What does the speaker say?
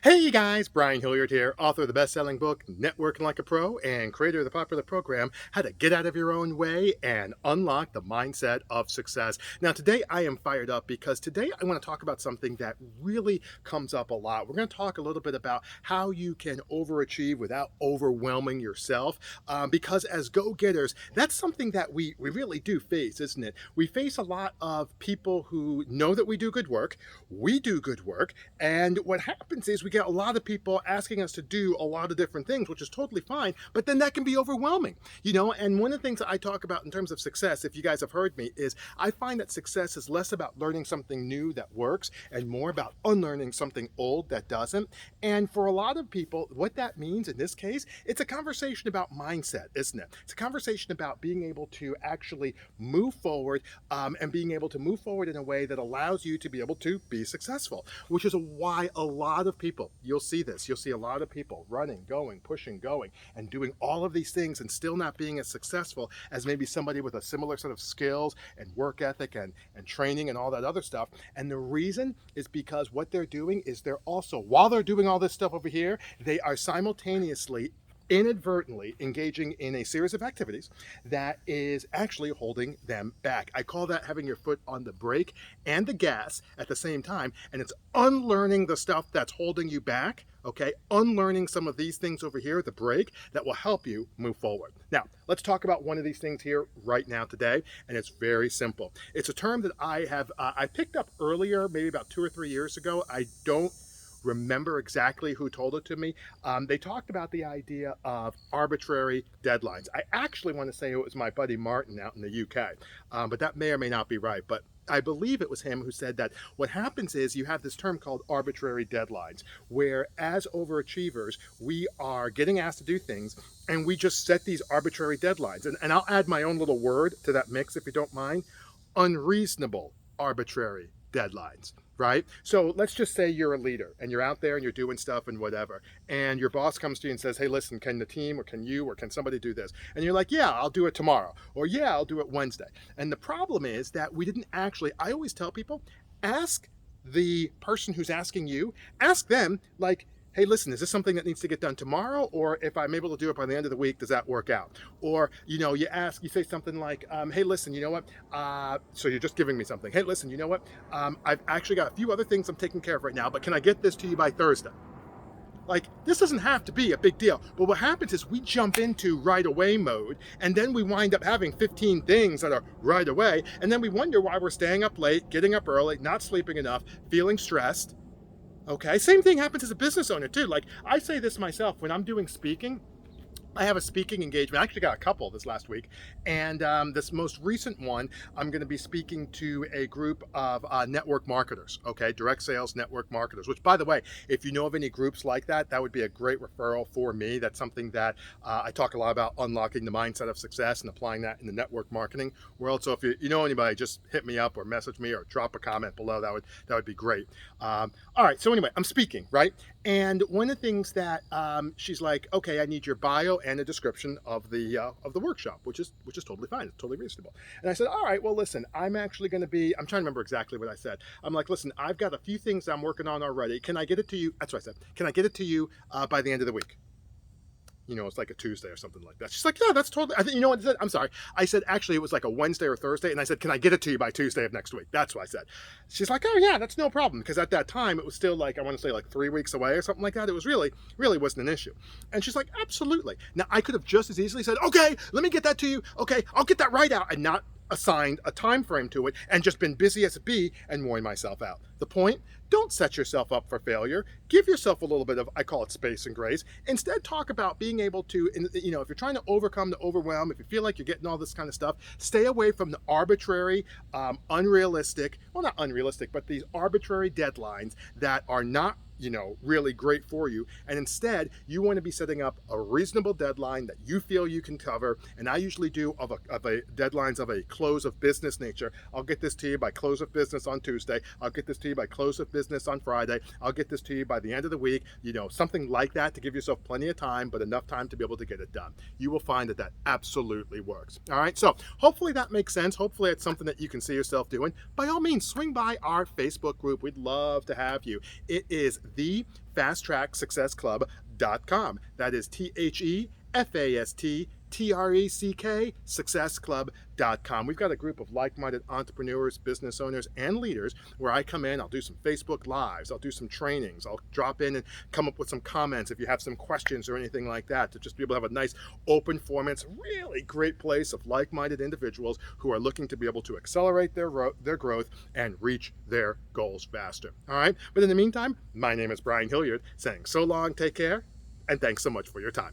Hey guys, Brian Hilliard here, author of the best-selling book Networking Like a Pro and creator of the popular program How to Get Out of Your Own Way and Unlock the Mindset of Success. Now today I am fired up because today I want to talk about something that really comes up a lot. We're going to talk a little bit about how you can overachieve without overwhelming yourself, because as go-getters, that's something that we really do face, isn't it? We face a lot of people who know that we do good work, we do good work, and what happens is we get a lot of people asking us to do a lot of different things, which is totally fine, but then that can be overwhelming, and one of the things that I talk about in terms of success, if you guys have heard me, is I find that success is less about learning something new that works and more about unlearning something old that doesn't. And for a lot of people, what that means in this case, it's a conversation about mindset, isn't it? It's a conversation about being able to actually move forward, and being able to move forward in a way that allows you to be able to be successful, which is why a lot of people, you'll see a lot of people running, going, pushing, going, and doing all of these things and still not being as successful as maybe somebody with a similar set of skills and work ethic and training and all that other stuff. And the reason is because what they're doing is they're also, while they're doing all this stuff over here, they are simultaneously inadvertently engaging in a series of activities that is actually holding them back. I call that having your foot on the brake and the gas at the same time, and it's unlearning the stuff that's holding you back, okay? Unlearning some of these things over here, the brake, that will help you move forward. Now, let's talk about one of these things here right now today, and it's very simple. It's a term that I picked up earlier, maybe about 2 or 3 years ago. I don't remember exactly who told it to me. They talked about the idea of arbitrary deadlines. I actually want to say it was my buddy Martin out in the UK, but that may or may not be right. But I believe it was him who said that what happens is you have this term called arbitrary deadlines, where as overachievers, we are getting asked to do things and we just set these arbitrary deadlines. And I'll add my own little word to that mix if you don't mind: unreasonable arbitrary deadlines. Right? So let's just say you're a leader and you're out there and you're doing stuff and whatever. And your boss comes to you and says, hey, listen, can the team or can you or can somebody do this? And you're like, yeah, I'll do it tomorrow. Or yeah, I'll do it Wednesday. And the problem is that we didn't actually, I always tell people, ask the person who's asking you, ask them like, hey, listen, is this something that needs to get done tomorrow? Or if I'm able to do it by the end of the week, does that work out? Or, you say something like, hey, listen, you know what? So you're just giving me something. Hey, listen, you know what? I've actually got a few other things I'm taking care of right now, but can I get this to you by Thursday? Like, this doesn't have to be a big deal. But what happens is we jump into right away mode, and then we wind up having 15 things that are right away. And then we wonder why we're staying up late, getting up early, not sleeping enough, feeling stressed. Okay, same thing happens as a business owner too. Like, I say this myself when I'm doing speaking. I have a speaking engagement. I actually got a couple this last week. And this most recent one, I'm going to be speaking to a group of network marketers, okay? Direct sales network marketers, which, by the way, if you know of any groups like that, that would be a great referral for me. That's something that I talk a lot about, unlocking the mindset of success and applying that in the network marketing world. So if you know anybody, just hit me up or message me or drop a comment below. That would be great. All right. So anyway, I'm speaking, right? And one of the things that she's like, okay, I need your bio and a description of the workshop, which is totally fine. It's totally reasonable. And I said, all right, well, listen, I'm actually going to be, I'm trying to remember exactly what I said. I'm like, listen, I've got a few things I'm working on already. Can I get it to you? That's what I said. Can I get it to you by the end of the week? It's like a Tuesday or something like that. She's like, yeah, that's totally, I think, you know what I said? I'm sorry. I said, actually, it was like a Wednesday or Thursday. And I said, can I get it to you by Tuesday of next week? That's what I said. She's like, oh yeah, that's no problem. Because at that time, it was still like, I want to say like 3 weeks away or something like that. It was really wasn't an issue. And she's like, absolutely. Now I could have just as easily said, okay, let me get that to you. Okay, I'll get that right out, and not assigned a time frame to it and just been busy as a bee and worn myself out. The point: don't set yourself up for failure. Give yourself a little bit of, I call it space and grace. Instead, talk about being able to, if you're trying to overcome the overwhelm, if you feel like you're getting all this kind of stuff, stay away from the arbitrary, unrealistic, well, not unrealistic, but these arbitrary deadlines that are not really great for you. And instead, you want to be setting up a reasonable deadline that you feel you can cover. And I usually do of a deadlines of a close of business nature. I'll get this to you by close of business on Tuesday. I'll get this to you by close of business on Friday. I'll get this to you by the end of the week. Something like that to give yourself plenty of time, but enough time to be able to get it done. You will find that that absolutely works. All right, so hopefully that makes sense. Hopefully it's something that you can see yourself doing. By all means, swing by our Facebook group. We'd love to have you. It is the FastTrackSuccessClub.com. That is TheFastTreck successclub.com. We've got a group of like-minded entrepreneurs, business owners, and leaders where I come in, I'll do some Facebook Lives, I'll do some trainings, I'll drop in and come up with some comments if you have some questions or anything like that, to just be able to have a nice open forum. It's a really great place of like-minded individuals who are looking to be able to accelerate their growth and reach their goals faster. All right, but in the meantime, my name is Brian Hilliard, saying so long, take care, and thanks so much for your time.